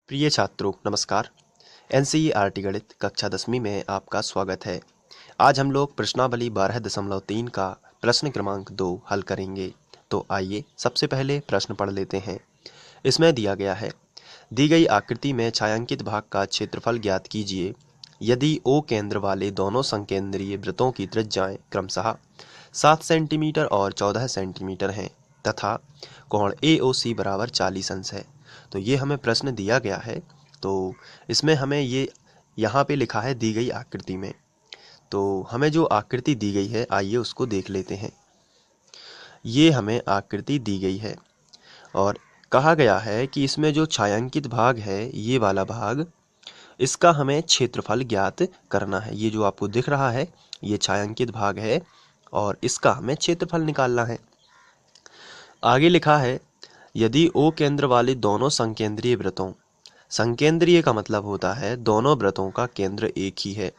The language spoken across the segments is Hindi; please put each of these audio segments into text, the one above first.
प्रिय छात्रों नमस्कार। एनसीईआरटी गणित कक्षा 10वीं में आपका स्वागत है। आज हम लोग प्रश्नावली 12.3 का प्रश्न क्रमांक 2 हल करेंगे। तो आइए सबसे पहले प्रश्न पढ़ लेते हैं। इसमें दिया गया है, दी गई आकृति में छायांकित भाग का क्षेत्रफल ज्ञात कीजिए यदि ओ केंद्र वाले दोनों संकेंद्रीय वृत्तों की त्रिज्याएं क्रमशः 7 सेंटीमीटर और 14 सेंटीमीटर हैं तथा कोण AOC बराबर 40 अंश है। तो ये हमें प्रश्न दिया गया है। तो इसमें हमें ये यहाँ पे लिखा है दी गई आकृति में। तो हमें जो आकृति दी गई है आइए उसको देख लेते हैं। ये हमें आकृति दी गई है और कहा गया है कि इसमें जो छायांकित भाग है ये वाला भाग, इसका हमें क्षेत्रफल ज्ञात करना है। ये जो आपको दिख रहा है ये छायांकित भाग है और इसका हमें क्षेत्रफल निकालना है। आगे लिखा है, यदि ओ केंद्र वाले दोनों संकेंद्रीय वृत्तों, संकेंद्रीय का मतलब होता है दोनों वृत्तों का केंद्र एक ही है।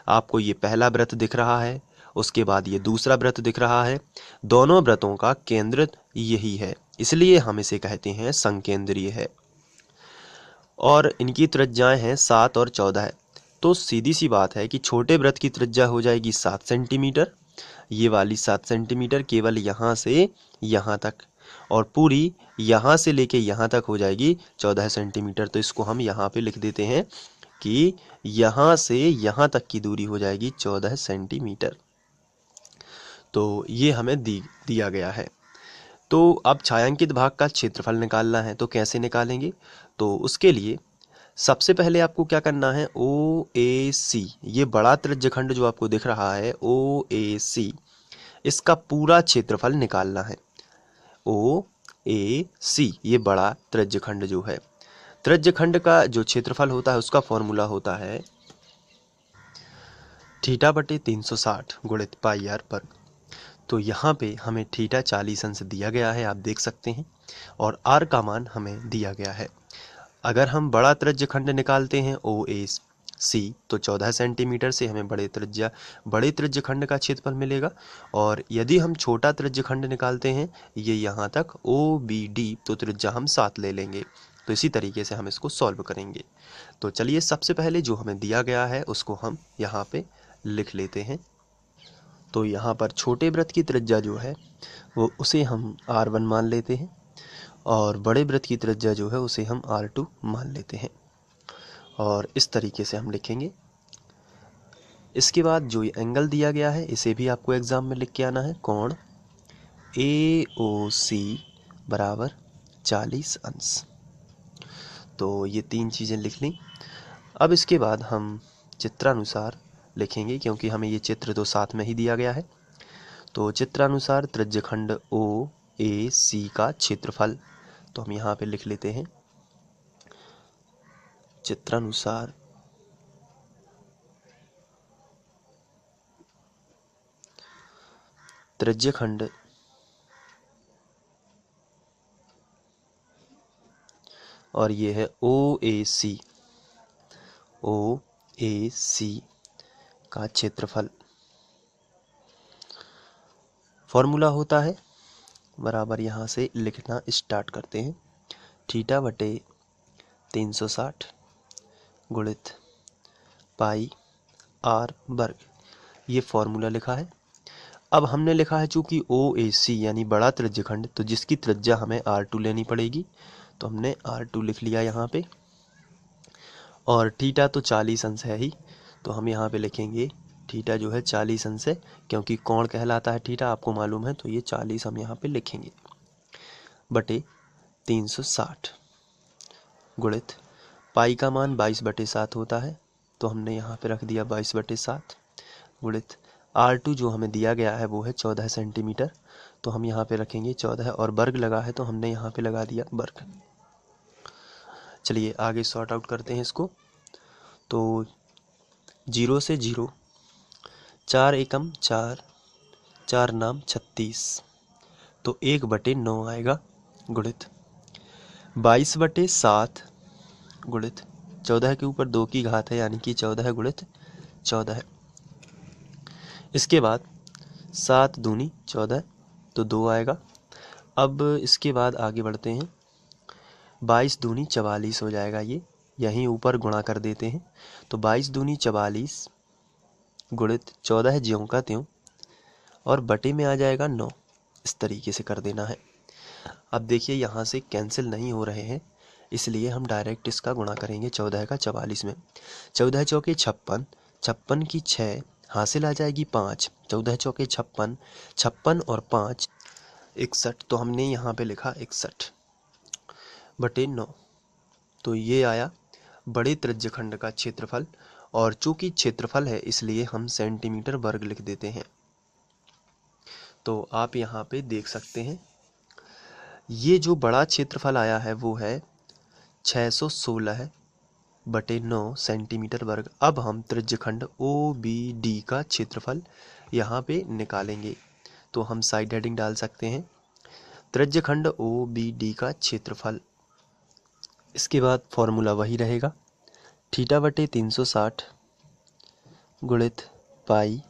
आपको ये पहला वृत्त दिख रहा है, उसके बाद ये दूसरा वृत्त दिख रहा है, दोनों वृत्तों का केंद्र यही है, इसलिए हम इसे कहते हैं संकेंद्रीय है। और इनकी त्रिज्याएं हैं 7 और 14। तो सीधी सी बात है कि छोटे वृत्त की त्रिज्या हो जाएगी 7 सेंटीमीटर, ये वाली 7 सेंटीमीटर केवल यहाँ से यहाँ तक, और पूरी यहाँ से लेके यहाँ तक हो जाएगी 14 सेंटीमीटर। तो इसको हम यहाँ पे लिख देते हैं कि यहाँ से यहाँ तक की दूरी हो जाएगी 14 सेंटीमीटर। तो ये हमें दिया गया है। तो अब छायांकित भाग का क्षेत्रफल निकालना है, तो कैसे निकालेंगे? तो उसके लिए सबसे पहले आपको क्या करना है, OAC, ये बड़ा त्रिज्यखंड जो आपको दिख रहा है OAC, इसका पूरा क्षेत्रफल निकालना है। OAC ये बड़ा त्रिज्यखंड जो है, त्रिज्यखंड का जो क्षेत्रफल होता है उसका फॉर्मूला होता है थीटा बटे 360 गुणित पाई आर वर्ग। तो यहाँ पे हमें थीटा 40 अंश दिया गया है, आप देख सकते हैं, और आर का मान हमें दिया गया है। अगर हम बड़ा त्रिज्यखंड निकालते हैं OAC, तो 14 सेंटीमीटर से हमें बड़े त्रिज्यखंड का क्षेत्रफल मिलेगा। और यदि हम छोटा त्रिज्यखंड निकालते हैं ये यहाँ तक OBD, तो त्रिज्या हम 7 ले लेंगे। तो इसी तरीके से हम इसको सॉल्व करेंगे। तो चलिए सबसे पहले जो हमें दिया गया है उसको हम यहाँ पे लिख लेते हैं। तो यहाँ पर छोटे वृत्त की त्रिज्या जो है वो उसे हम R1 मान लेते हैं और बड़े वृत्त की त्रिज्या जो है उसे हम R2 मान लेते हैं, और इस तरीके से हम लिखेंगे। इसके बाद जो ये एंगल दिया गया है इसे भी आपको एग्जाम में लिख के आना है, कोण AOC बराबर 40 अंश। तो ये तीन चीज़ें लिख ली। अब इसके बाद हम चित्रानुसार लिखेंगे, क्योंकि हमें ये चित्र तो साथ में ही दिया गया है। तो चित्रानुसार त्रिज्यखंड OAC का क्षेत्रफल, तो हम यहाँ पे लिख लेते हैं चित्रानुसार त्रिज्यखंड और ये है OAC का क्षेत्रफल। फॉर्मूला होता है बराबर, यहाँ से लिखना स्टार्ट करते हैं, थीटा बटे 360 गुणित पाई आर वर्ग। ये फॉर्मूला लिखा है। अब हमने लिखा है चूंकि OAC यानी बड़ा त्रिज्यखंड, तो जिसकी त्रिज्या हमें R2 लेनी पड़ेगी, तो हमने R2 लिख लिया यहाँ पे। और थीटा तो 40 अंश है ही, तो हम यहाँ पे लिखेंगे थीटा जो है 40 अंश है, क्योंकि कोण कहलाता है थीटा, आपको मालूम है। तो ये 40 हम यहाँ पे लिखेंगे बटे 360 गुणित पाई का मान 22/7 होता है, तो हमने यहाँ पे रख दिया 22/7 गुणित R2 जो हमें दिया गया है वो है 14 सेंटीमीटर, तो हम यहाँ पे रखेंगे 14, और वर्ग लगा है तो हमने यहाँ पे लगा दिया वर्ग। चलिए आगे सॉर्ट आउट करते हैं इसको। तो 0 से 0, 4 एकम 4, 4 नाम 36, तो 1/9 आएगा गुणित 22/7 गुणित 14 के ऊपर 2 की घात है, यानी कि 14 गुणित 14। इसके बाद 7 दूनी 14, तो 2 आएगा। अब इसके बाद आगे बढ़ते हैं। 22 दूनी 44 हो जाएगा। ये यहीं ऊपर गुणा कर देते हैं। तो 22 दूनी 44 गुणित 14 ज्यों का त्यों और बटे में आ जाएगा 9। इस तरीके से कर देना है। अब देखिए यहाँ से कैंसिल नहीं हो रहे हैं, इसलिए हम डायरेक्ट इसका गुणा करेंगे 14 का 44 में। 14 चौके 56, 56 की 6 हासिल आ जाएगी 5। 14 चौके 56, 56 और 5 61। तो हमने यहाँ पे लिखा 61 बटे 9। तो ये आया बड़े त्रिज्यखंड का क्षेत्रफल, और चूंकि क्षेत्रफल है इसलिए हम सेंटीमीटर वर्ग लिख देते हैं। तो आप यहाँ पे देख सकते हैं ये जो बड़ा क्षेत्रफल आया है वो है 616 बटे 9 सेंटीमीटर वर्ग। अब हम त्रिज्यखंड OBD का क्षेत्रफल यहाँ पे निकालेंगे। तो हम साइड हेडिंग डाल सकते हैं त्रिज्यखंड OBD का क्षेत्रफल। इसके बाद फॉर्मूला वही रहेगा, थीटा बटे 360 गुणित पाई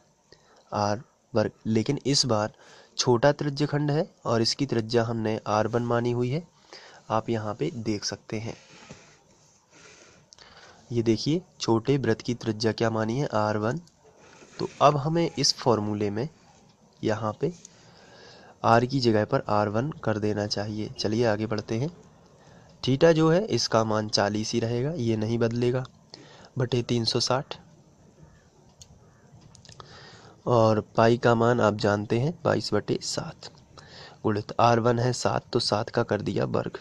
आर वर्ग। लेकिन इस बार छोटा त्रिज्यखंड है और इसकी त्रिज्या हमने R1 मानी हुई है, आप यहाँ पे देख सकते हैं। ये देखिए छोटे वृत्त की त्रिज्या क्या मानी है, R1। तो अब हमें इस फॉर्मूले में यहाँ पे R की जगह पर R1 कर देना चाहिए। चलिए आगे बढ़ते हैं। थीटा जो है इसका मान 40 ही रहेगा, ये नहीं बदलेगा, बटे 360। और पाई का मान आप जानते हैं 22/7 गुणित R1 है 7, तो 7 का कर दिया वर्ग।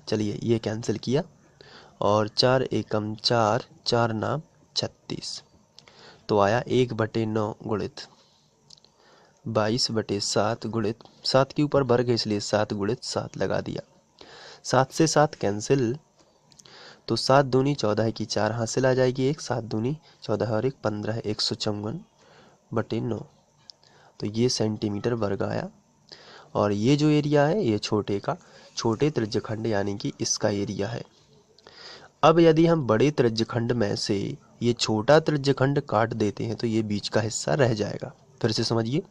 चलिए ये कैंसिल किया और 4 एकम 4, 4 नाम 36। तो आया 1/9 गुणित 22/7 गुणित 7 के ऊपर वर्ग है इसलिए 7 गुणित 7 लगा दिया। 7 से 7 कैंसिल, तो 7 दूनी 14 की 4 हासिल आ जाएगी 1। 7 दूनी 14 और 1 15, 154/9। तो ये सेंटीमीटर वर्ग आया। और ये जो एरिया है ये छोटे त्रिज्यखंड यानी कि इसका एरिया है। अब यदि हम बड़े त्रिज्यखंड में से ये छोटा त्रिज्यखंड काट देते हैं तो ये बीच का हिस्सा रह जाएगा। फिर से समझिए,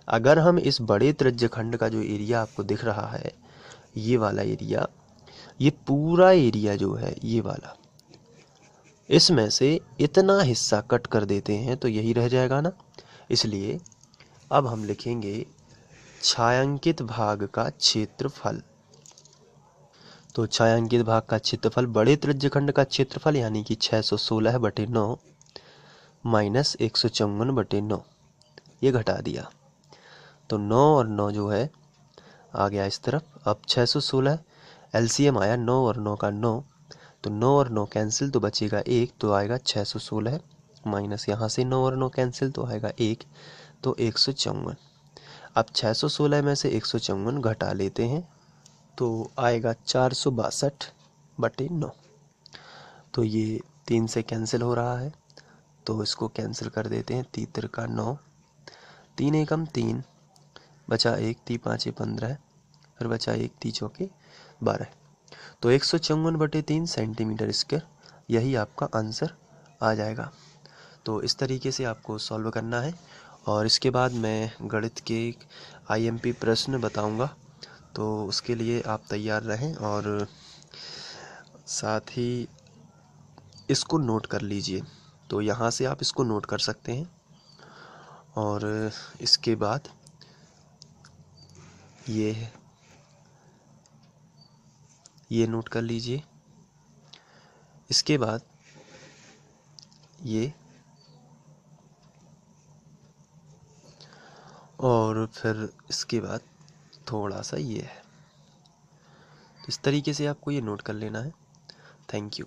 अगर हम इस बड़े त्रिज्यखंड का जो एरिया आपको दिख रहा है, ये वाला एरिया, ये पूरा एरिया जो है ये वाला, इसमें से इतना हिस्सा कट कर देते हैं तो यही रह जाएगा ना। इसलिए अब हम लिखेंगे छायांकित भाग का क्षेत्रफल। तो छायांकित भाग का क्षेत्रफल बड़े त्रिज्यखंड का क्षेत्रफल यानी कि 616/9 माइनस 154/9, ये घटा दिया। तो 9 और 9 जो है आ गया इस तरफ। अब 616 LCM आया 9 और 9 का 9, तो 9 और 9 कैंसिल तो बचेगा 1, तो आएगा 616 माइनस यहाँ से 9 और 9 कैंसिल तो आएगा 1, तो 154। अब 616 में से 154 घटा लेते हैं तो आएगा 462/9। तो ये 3 से कैंसिल हो रहा है तो इसको कैंसिल कर देते हैं। 3 का 9, 3 एकम 3, बचा 1, 3 5 15, फिर बचा 1, 3 चौके 12। तो 154/3 सेंटीमीटर स्क्वायर, यही आपका आंसर आ जाएगा। तो इस तरीके से आपको सॉल्व करना है और इसके बाद मैं गणित के IMP प्रश्न बताऊंगा, तो उसके लिए आप तैयार रहें और साथ ही इसको नोट कर लीजिए। तो यहाँ से आप इसको नोट कर सकते हैं और इसके बाद ये नोट कर लीजिए। इसके बाद ये, और फिर इसके बाद थोड़ा सा ये है। तो इस तरीके से आपको ये नोट कर लेना है। Thank you.